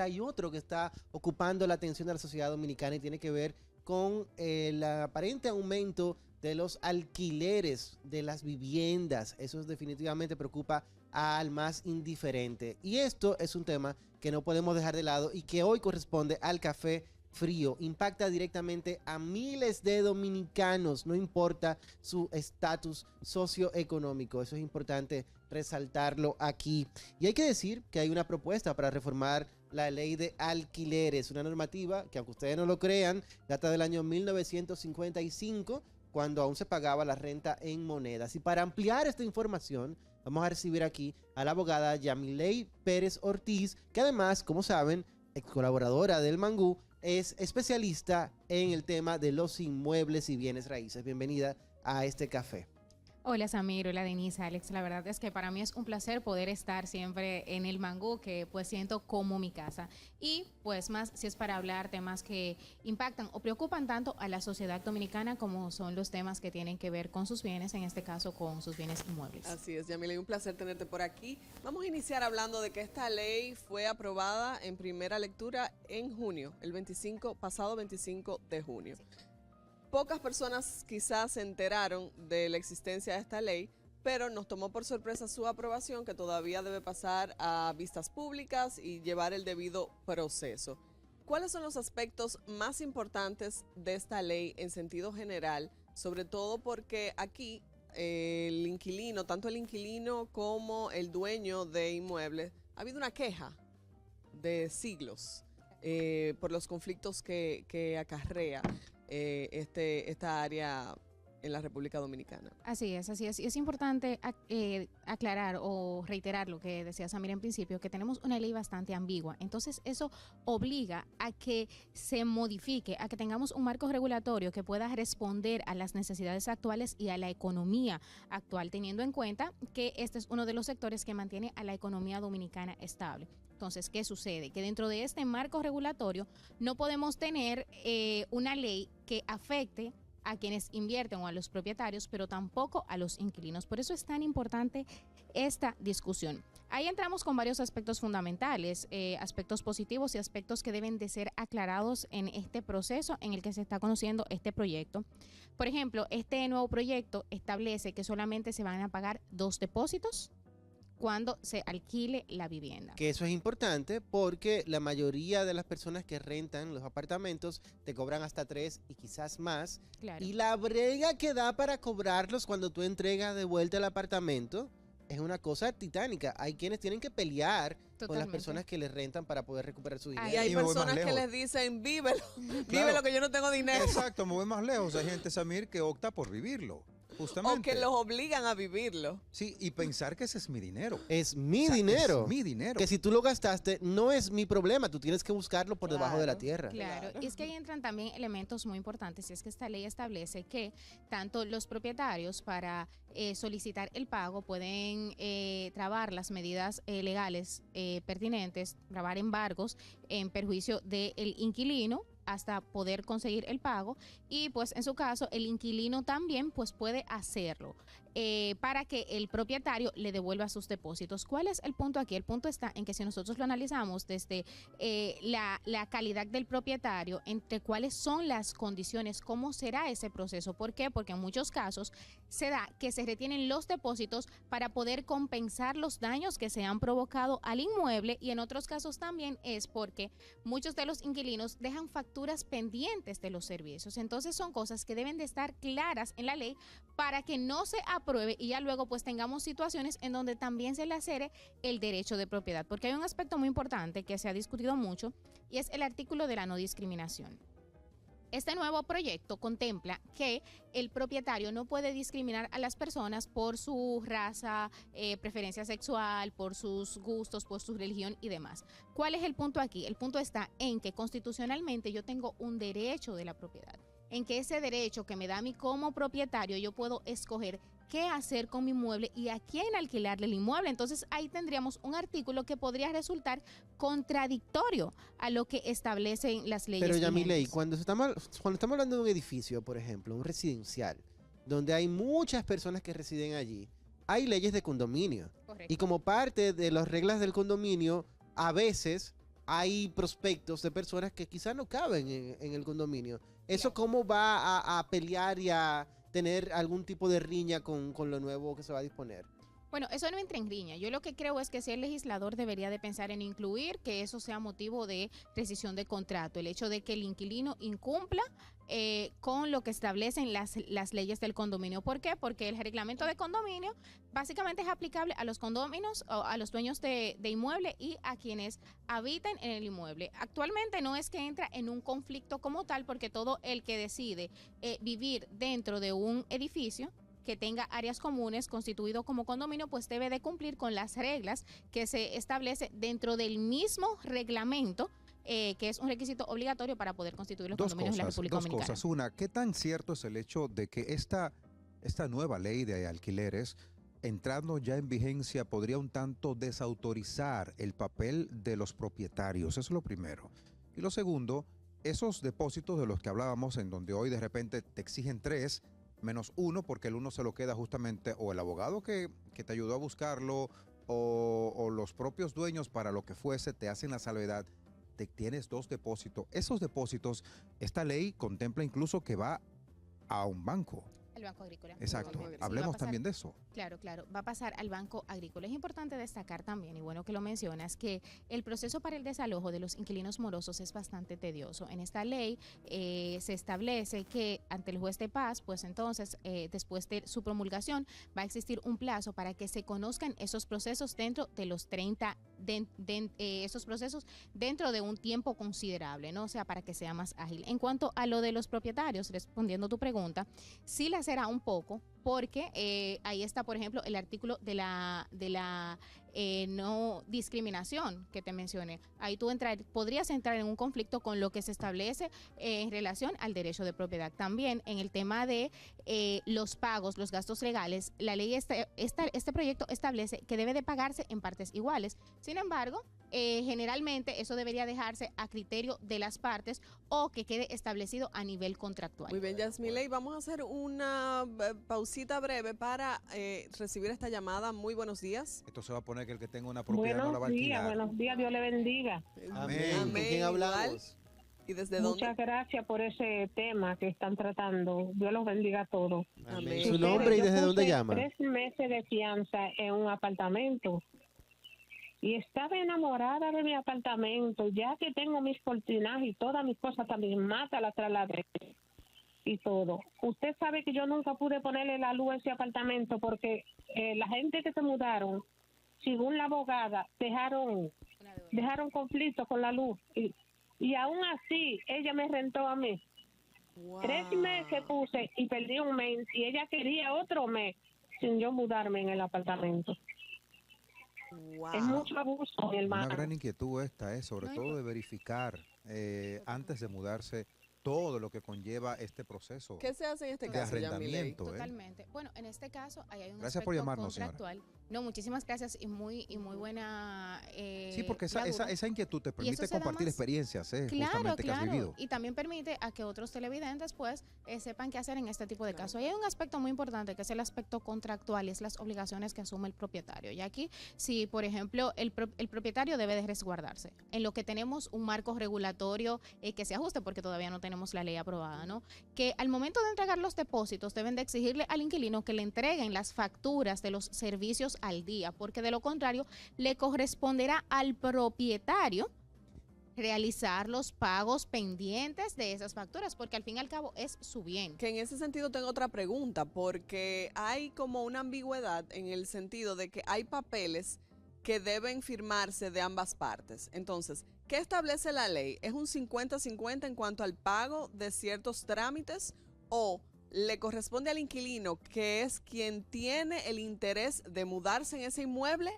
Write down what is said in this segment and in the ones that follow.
Hay otro que está ocupando la atención de la sociedad dominicana y tiene que ver con el aparente aumento de los alquileres de las viviendas. Eso definitivamente preocupa al más indiferente. Y esto es un tema que no podemos dejar de lado y que hoy corresponde al café frío. Impacta directamente a miles de dominicanos, no importa su estatus socioeconómico. Eso es importante resaltarlo aquí. Y hay que decir que hay una propuesta para reformar la ley de alquileres, una normativa que, aunque ustedes no lo crean, data del año 1955, cuando aún se pagaba la renta en monedas. Y para ampliar esta información, vamos a recibir aquí a la abogada Yamilei Pérez Ortiz, que además, como saben, ex colaboradora del Mangú, es especialista en el tema de los inmuebles y bienes raíces. Bienvenida a este café. Hola Samir, hola Denise, Alex. La verdad es que para mí es un placer poder estar siempre en el Mangú, que pues siento como mi casa. Y pues más si es para hablar temas que impactan o preocupan tanto a la sociedad dominicana como son los temas que tienen que ver con sus bienes, en este caso con sus bienes inmuebles. Así es, Yamile, un placer tenerte por aquí. Vamos a iniciar hablando de que esta ley fue aprobada en primera lectura en junio, pasado 25 de junio. Sí. Pocas personas quizás se enteraron de la existencia de esta ley, pero nos tomó por sorpresa su aprobación, que todavía debe pasar a vistas públicas y llevar el debido proceso. ¿Cuáles son los aspectos más importantes de esta ley en sentido general? Sobre todo porque aquí el inquilino, tanto el inquilino como el dueño de inmuebles, ha habido una queja de siglos por los conflictos que acarrea esta área en la República Dominicana. Así es, así es. Y es importante aclarar o reiterar lo que decía Samir en principio, que tenemos una ley bastante ambigua. Entonces eso obliga a que se modifique, a que tengamos un marco regulatorio que pueda responder a las necesidades actuales y a la economía actual, teniendo en cuenta que este es uno de los sectores que mantiene a la economía dominicana estable. Entonces, ¿qué sucede? Que dentro de este marco regulatorio no podemos tener una ley que afecte a quienes invierten o a los propietarios, pero tampoco a los inquilinos. Por eso es tan importante esta discusión. Ahí entramos con varios aspectos fundamentales, aspectos positivos y aspectos que deben de ser aclarados en este proceso en el que se está conociendo este proyecto. Por ejemplo, este nuevo proyecto establece que solamente se van a pagar 2 depósitos cuando se alquile la vivienda. Que eso es importante porque la mayoría de las personas que rentan los apartamentos te cobran hasta 3 y quizás más. Claro. Y la brega que da para cobrarlos cuando tú entregas de vuelta el apartamento es una cosa titánica. Hay quienes tienen que pelear con las personas que les rentan para poder recuperar su dinero. Y hay personas que les dicen, vívelo, claro, vívelo que yo no tengo dinero. Exacto, me voy más lejos. Hay gente, Samir, que opta por vivirlo. Justamente. O que los obligan a vivirlo. Sí, y pensar que ese es mi dinero. Es mi dinero. Es mi dinero. Que si tú lo gastaste, no es mi problema. Tú tienes que buscarlo por debajo de la tierra. Claro, y es que ahí entran también elementos muy importantes. Y es que esta ley establece que tanto los propietarios para solicitar el pago pueden trabar las medidas legales pertinentes, trabar embargos en perjuicio del inquilino hasta poder conseguir el pago, y pues en su caso el inquilino también pues puede hacerlo para que el propietario le devuelva sus depósitos. ¿Cuál es el punto aquí? El punto está en que si nosotros lo analizamos desde la calidad del propietario, entre cuáles son las condiciones, cómo será ese proceso. ¿Por qué? Porque en muchos casos se da que se retienen los depósitos para poder compensar los daños que se han provocado al inmueble, y en otros casos también es porque muchos de los inquilinos dejan facturas pendientes de los servicios. Entonces son cosas que deben de estar claras en la ley para que no se apruebe y ya luego pues tengamos situaciones en donde también se le lacere el derecho de propiedad. Porque hay un aspecto muy importante que se ha discutido mucho y es el artículo de la no discriminación. Este nuevo proyecto contempla que el propietario no puede discriminar a las personas por su raza, preferencia sexual, por sus gustos, por su religión y demás. ¿Cuál es el punto aquí? El punto está en que constitucionalmente yo tengo un derecho de la propiedad, en que ese derecho que me da a mí como propietario yo puedo escoger qué hacer con mi inmueble y a quién alquilarle el inmueble. Entonces ahí tendríamos un artículo que podría resultar contradictorio a lo que establecen las leyes. Pero Yamilei, cuando estamos hablando de un edificio, por ejemplo, un residencial, donde hay muchas personas que residen allí, hay leyes de condominio. Correcto. Y como parte de las reglas del condominio, a veces hay prospectos de personas que quizás no caben en el condominio. ¿Eso Claro. cómo va a pelear y a tener algún tipo de riña con lo nuevo que se va a disponer? Bueno, eso no entra en riña. Yo lo que creo es que si el legislador debería de pensar en incluir que eso sea motivo de rescisión de contrato, el hecho de que el inquilino incumpla con lo que establecen las leyes del condominio. ¿Por qué? Porque el reglamento de condominio básicamente es aplicable a los condóminos, o a los dueños de inmueble y a quienes habitan en el inmueble. Actualmente no es que entra en un conflicto como tal, porque todo el que decide vivir dentro de un edificio que tenga áreas comunes constituido como condominio, pues debe de cumplir con las reglas que se establece dentro del mismo reglamento, que es un requisito obligatorio para poder constituir los condominios en la República Dos Dominicana. cosas. Una, ¿qué tan cierto es el hecho de que esta nueva ley de alquileres, entrando ya en vigencia, podría un tanto desautorizar el papel de los propietarios? Eso es lo primero. Y lo segundo, esos depósitos de los que hablábamos, en donde hoy de repente te exigen 3 menos 1, porque el 1 se lo queda justamente o el abogado que te ayudó a buscarlo, o los propios dueños, para lo que fuese, te hacen la salvedad. Tienes 2 depósitos. Esos depósitos, esta ley contempla incluso que va a un banco. El Banco Agrícola. Exacto. Sí, va a Hablemos pasar. también de eso. Claro, claro, va a pasar al Banco Agrícola. Es importante destacar también, y bueno que lo mencionas, que el proceso para el desalojo de los inquilinos morosos es bastante tedioso. En esta ley se establece que ante el juez de paz, pues entonces, después de su promulgación, va a existir un plazo para que se conozcan esos procesos dentro de los 30, esos procesos dentro de un tiempo considerable, ¿no? O sea, para que sea más ágil. En cuanto a lo de los propietarios, respondiendo a tu pregunta, sí la será un poco, porque ahí está, por ejemplo, el artículo de la no discriminación que te mencioné. Ahí tú podrías entrar en un conflicto con lo que se establece en relación al derecho de propiedad. También en el tema de los pagos, los gastos legales, la ley este proyecto establece que debe de pagarse en partes iguales. Sin embargo, generalmente eso debería dejarse a criterio de las partes o que quede establecido a nivel contractual. Muy bien, Yasmilei, vamos a hacer una pausita breve para recibir esta llamada. Muy buenos días. Esto se va a poner que el que tenga una propiedad no la va a alquilar. Buenos días, Dios le bendiga. Amén. ¿Con quién hablamos? igual. ¿Y desde dónde? Muchas gracias por ese tema que están tratando. Dios los bendiga a todos. Amén. ¿Su nombre y Yo desde dónde puse llama? 3 meses de fianza en un apartamento y estaba enamorada de mi apartamento, ya que tengo mis cortinas y todas mis cosas también, mata la trasladé y todo. Usted sabe que yo nunca pude ponerle la luz a ese apartamento porque la gente que se mudaron, según la abogada, dejaron conflicto con la luz y aún así ella me rentó a mí. Wow. 3 meses puse y perdí un mes y ella quería otro mes sin yo mudarme en el apartamento. Wow. Es mucho abuso, mi hermano. Una gran inquietud esta es, sobre No, todo de verificar antes de mudarse todo lo que conlleva este proceso. ¿Qué se hace en este de caso, Yamilei? arrendamiento? Totalmente. Bueno, en este caso ahí hay un Gracias por aspecto llamarnos, señora. contractual. No, muchísimas gracias y muy buena. Sí, porque Bradura. esa inquietud te permite eso se da compartir más- experiencias, Claro, justamente que has vivido. claro. Y también permite a que otros televidentes pues sepan qué hacer en este tipo de casos. Y hay un aspecto muy importante que es el aspecto contractual y es las obligaciones que asume el propietario. Y aquí, si por ejemplo el propietario debe de resguardarse, en lo que tenemos un marco regulatorio que se ajuste, porque todavía no tenemos la ley aprobada, ¿no? Que al momento de entregar los depósitos deben de exigirle al inquilino que le entreguen las facturas de los servicios al día, porque de lo contrario le corresponderá al propietario realizar los pagos pendientes de esas facturas, porque al fin y al cabo es su bien. Que en ese sentido tengo otra pregunta, porque hay como una ambigüedad en el sentido de que hay papeles que deben firmarse de ambas partes. Entonces, ¿qué establece la ley? ¿Es un 50-50 en cuanto al pago de ciertos trámites o le corresponde al inquilino, que es quien tiene el interés de mudarse en ese inmueble,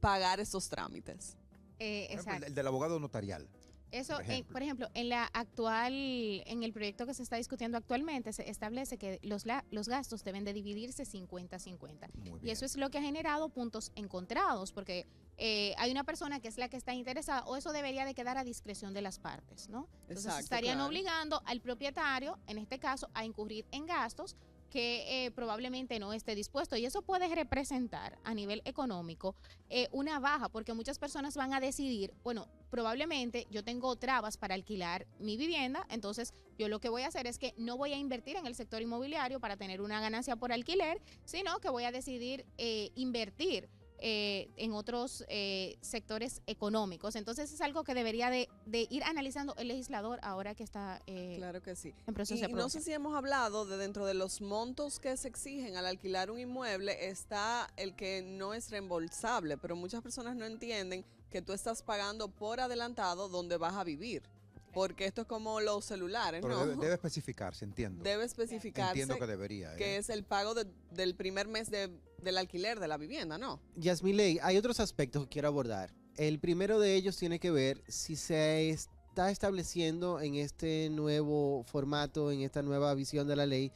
pagar esos trámites? Por ejemplo, Exacto. el del abogado notarial. Eso, por por ejemplo. ejemplo, en el proyecto que se está discutiendo actualmente, se establece que los gastos deben de dividirse 50-50. Muy Y bien. eso es lo que ha generado puntos encontrados, porque hay una persona que es la que está interesada, o eso debería de quedar a discreción de las partes, ¿no? Entonces Exacto, estarían claro. obligando al propietario, en este caso, a incurrir en gastos que probablemente no esté dispuesto. Y eso puede representar a nivel económico una baja, porque muchas personas van a decidir, bueno, probablemente yo tengo trabas para alquilar mi vivienda, entonces yo lo que voy a hacer es que no voy a invertir en el sector inmobiliario para tener una ganancia por alquiler, sino que voy a decidir invertir en otros sectores económicos. Entonces es algo que debería de ir analizando el legislador ahora que está Claro que sí. en proceso de Y no aprobación. sé si hemos hablado de dentro de los montos que se exigen al alquilar un inmueble, está el que no es reembolsable, pero muchas personas no entienden que tú estás pagando por adelantado donde vas a vivir. Porque esto es como los celulares, Pero ¿no? debe especificarse, entiendo. Debe especificarse Entiendo que debería. que es el pago del primer mes del alquiler de la vivienda, ¿no? Yasmilei, hay otros aspectos que quiero abordar. El primero de ellos tiene que ver si se está estableciendo en este nuevo formato, en esta nueva visión de la ley,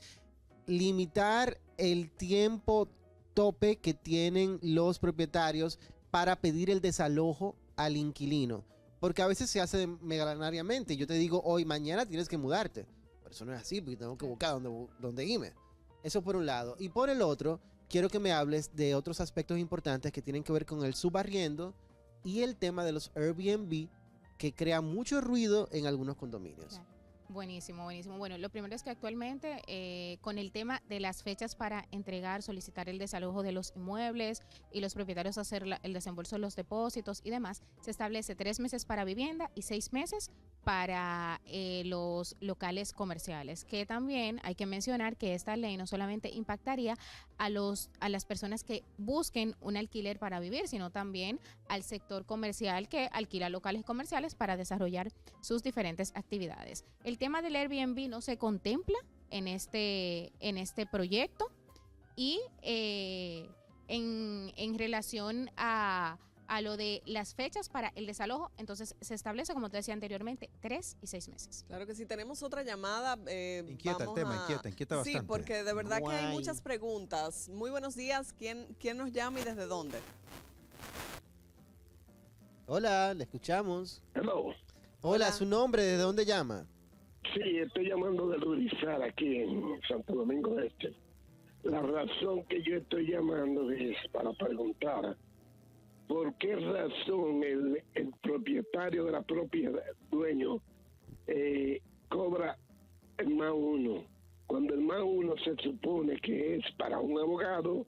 limitar el tiempo tope que tienen los propietarios para pedir el desalojo al inquilino. Porque a veces se hace megalanariamente. Yo te digo hoy, mañana tienes que mudarte. Pero eso no es así, porque tengo que buscar dónde irme. Eso por un lado. Y por el otro, quiero que me hables de otros aspectos importantes que tienen que ver con el subarriendo y el tema de los Airbnb, que crea mucho ruido en algunos condominios. Claro. Buenísimo, buenísimo. Bueno, lo primero es que actualmente con el tema de las fechas para entregar, solicitar el desalojo de los inmuebles y los propietarios hacer el desembolso de los depósitos y demás, se establece 3 meses para vivienda y 6 meses para los locales comerciales, que también hay que mencionar que esta ley no solamente impactaría a las personas que busquen un alquiler para vivir, sino también al sector comercial que alquila locales comerciales para desarrollar sus diferentes actividades. El tema del Airbnb no se contempla en este proyecto y en relación a lo de las fechas para el desalojo, entonces se establece, como te decía anteriormente, 3 y 6 meses. Claro que sí, tenemos otra llamada. Inquieta el tema, inquieta bastante. Sí, porque de verdad que hay Guay. muchas preguntas. Muy buenos días, ¿quién nos llama y desde dónde? Hola, le escuchamos. Hello. Hola, Hola. ¿su nombre? ¿De dónde llama? Sí, estoy llamando de Rurizar, aquí en Santo Domingo Este. La razón que yo estoy llamando es para preguntar por qué razón el propietario de la propiedad, dueño, cobra el más uno, cuando el más uno se supone que es para un abogado,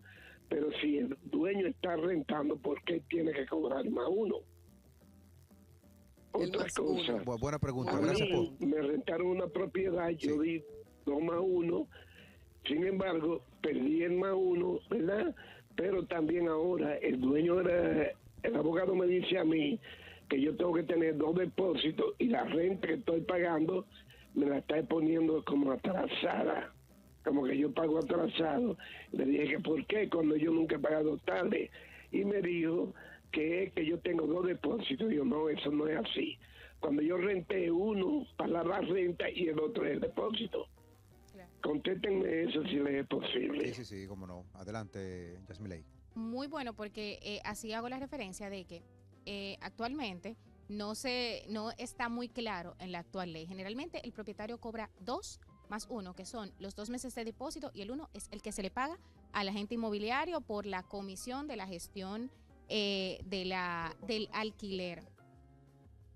pero si el dueño está rentando, ¿por qué tiene que cobrar el más uno? El Otra más cosa. uno. Buena pregunta, A gracias mí por... me rentaron una propiedad, yo Sí. di 2 más 1, sin embargo, perdí el más 1, ¿verdad? Pero también ahora el dueño, el abogado me dice a mí que yo tengo que tener 2 depósitos y la renta que estoy pagando me la está poniendo como atrasada, como que yo pago atrasado. Le dije que por qué, cuando yo nunca he pagado tarde. Y me dijo que es que yo tengo 2 depósitos. Yo no, eso no es así. Cuando yo renté uno para la renta y el otro es el depósito. Claro. Contéstenme eso si les es posible. Sí, cómo no. Adelante, Yasmilei. Muy bueno, porque así hago la referencia de que actualmente no está muy claro en la actual ley. Generalmente el propietario cobra 2 más 1, que son los 2 meses de depósito, y el 1 es el que se le paga al agente inmobiliario por la comisión de la gestión del alquiler.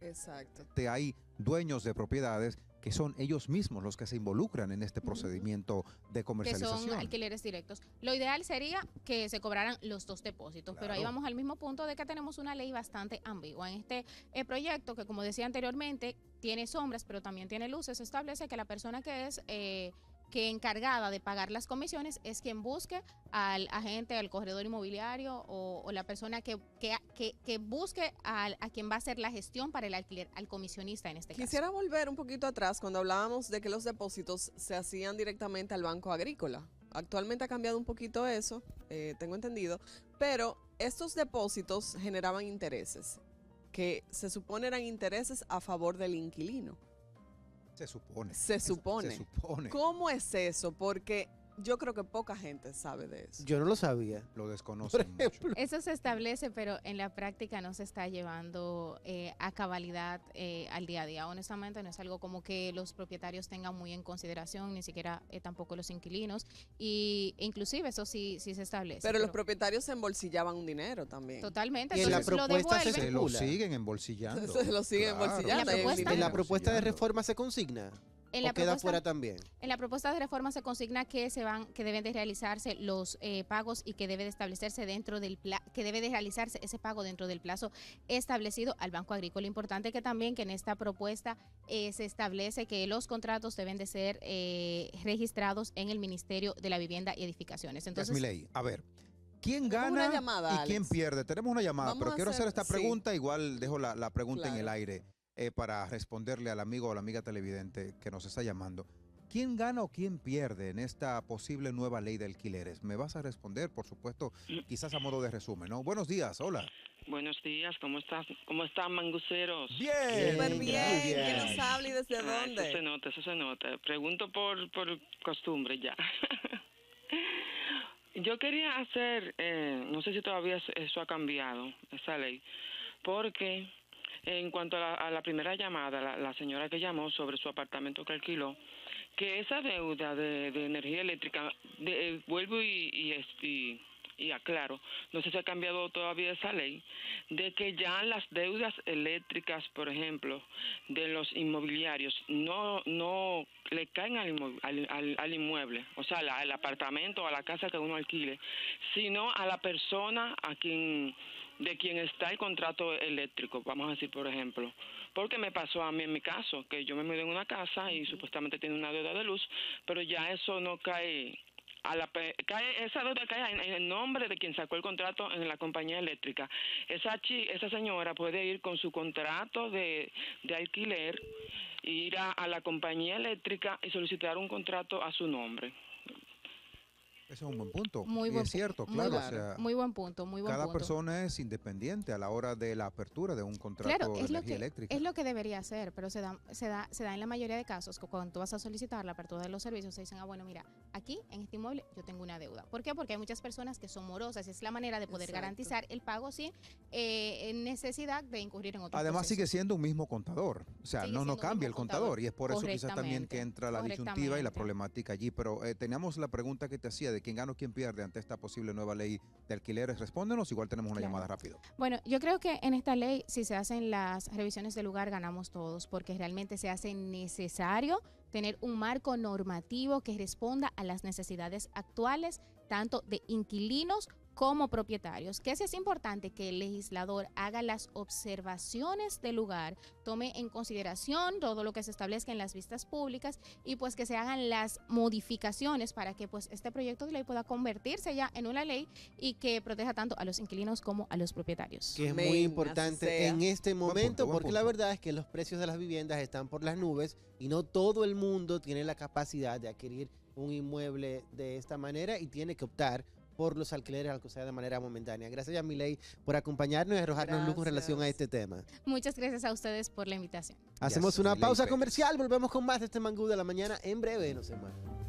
Exacto. Hay dueños de propiedades que son ellos mismos los que se involucran en este procedimiento de Que comercialización. son alquileres directos. Lo ideal sería que se cobraran los 2 depósitos, pero ahí Claro. vamos al mismo punto de que tenemos una ley bastante ambigua. En este proyecto, que como decía anteriormente, tiene sombras, pero también tiene luces, se establece que la persona que es encargada de pagar las comisiones es quien busque al agente, al corredor inmobiliario o la persona que busque a quien va a hacer la gestión para el alquiler, al comisionista en este caso. Quisiera volver un poquito atrás cuando hablábamos de que los depósitos se hacían directamente al Banco Agrícola. Actualmente ha cambiado un poquito eso, tengo entendido, pero estos depósitos generaban intereses, que se supone eran intereses a favor del inquilino. Se supone. Se supone. Se supone. ¿Cómo es eso? Porque Yo creo que poca gente sabe de eso. Yo no lo sabía. Lo desconocen mucho. Eso se establece, pero en la práctica no se está llevando a cabalidad al día a día. Honestamente, no es algo como que los propietarios tengan muy en consideración, ni siquiera tampoco los inquilinos. Y inclusive eso sí se establece. Pero los propietarios se embolsillaban un dinero también. Totalmente. Y en la Entonces lo propuesta devuelven. Se lo circula. siguen embollillando. Se lo siguen Claro. embolsillando. Y la propuesta- ¿En la propuesta de reforma se consigna? En ¿O la queda propuesta- fuera también? En la propuesta de reforma se consigna que que deben de realizarse los pagos y que debe de establecerse que debe de realizarse ese pago dentro del plazo establecido al Banco Agrícola. Importante que también que en esta propuesta se establece que los contratos deben de ser registrados en el Ministerio de la Vivienda y Edificaciones. Entonces, Yasmilei, a ver, ¿quién Tenemos una gana llamada, y quién Alex. pierde? Tenemos una llamada, Vamos pero a quiero hacer esta sí. pregunta, igual dejo la pregunta en el Claro. aire para responderle al amigo o la amiga televidente que nos está llamando. ¿Quién gana o quién pierde en esta posible nueva ley de alquileres? Me vas a responder, por supuesto, quizás a modo de resumen, ¿no? Buenos días, hola. Buenos días, ¿cómo estás? ¿Cómo están, manguceros? Bien. Súper Muy bien. bien. ¿Quién nos habla y desde Eso se dónde? nota, eso se nota. Pregunto por costumbre ya. Yo quería hacer, no sé si todavía eso ha cambiado, esa ley, porque en cuanto a la primera llamada, la señora que llamó sobre su apartamento que alquiló, que esa deuda de energía eléctrica, vuelvo y aclaro, no sé si ha cambiado todavía esa ley, de que ya las deudas eléctricas, por ejemplo, de los inmobiliarios, no le caen al inmueble, o sea, al apartamento o a la casa que uno alquile, sino a la persona de quien está el contrato eléctrico, vamos a decir, por ejemplo. Porque me pasó a mí en mi caso, que yo me mudé en una casa y supuestamente tiene una deuda de luz, pero ya eso no cae... esa deuda cae en el nombre de quien sacó el contrato en la compañía eléctrica. Esa señora puede ir con su contrato de alquiler, ir a la compañía eléctrica y solicitar un contrato a su nombre. Ese es un buen punto. Muy Y buen es cierto, muy claro. buen- O sea, muy buen punto, muy buen cada punto. persona es independiente a la hora de la apertura de un contrato Claro, de energía eléctrica. es lo que debería hacer, pero se da en la mayoría de casos que cuando tú vas a solicitar la apertura de los servicios, se dicen, bueno, mira, aquí en este inmueble yo tengo una deuda. ¿Por qué? Porque hay muchas personas que son morosas y es la manera de poder Exacto. garantizar el pago sin necesidad de incurrir en otro Además proceso. sigue siendo un mismo contador, o sea, Sigue no siendo un cambia el mismo contador contador. y es por eso quizás también que entra la disyuntiva y la Correctamente. problemática allí, pero teníamos la pregunta que te hacía de quién gana o quién pierde ante esta posible nueva ley de alquileres. Respóndenos, igual tenemos una Claro. llamada rápido. Bueno, yo creo que en esta ley, si se hacen las revisiones del lugar, ganamos todos, porque realmente se hace necesario tener un marco normativo que responda a las necesidades actuales, tanto de inquilinos como propietarios. Que sí es importante que el legislador haga las observaciones del lugar, tome en consideración todo lo que se establezca en las vistas públicas y pues que se hagan las modificaciones para que pues este proyecto de ley pueda convertirse ya en una ley y que proteja tanto a los inquilinos como a los propietarios. Que es Amén, muy así importante sea. en este momento, buen porque la punto. verdad es que los precios de las viviendas están por las nubes y no todo el mundo tiene la capacidad de adquirir un inmueble de esta manera y tiene que optar por los alquileres, aunque sea de manera momentánea. Gracias, Yamilei, por acompañarnos y arrojarnos luz con relación a Gracias. este tema. Muchas gracias a ustedes por la invitación. Hacemos una Yasmilei pausa Pérez. comercial, volvemos con más de este Mangú de la Mañana en breve, no se muevan.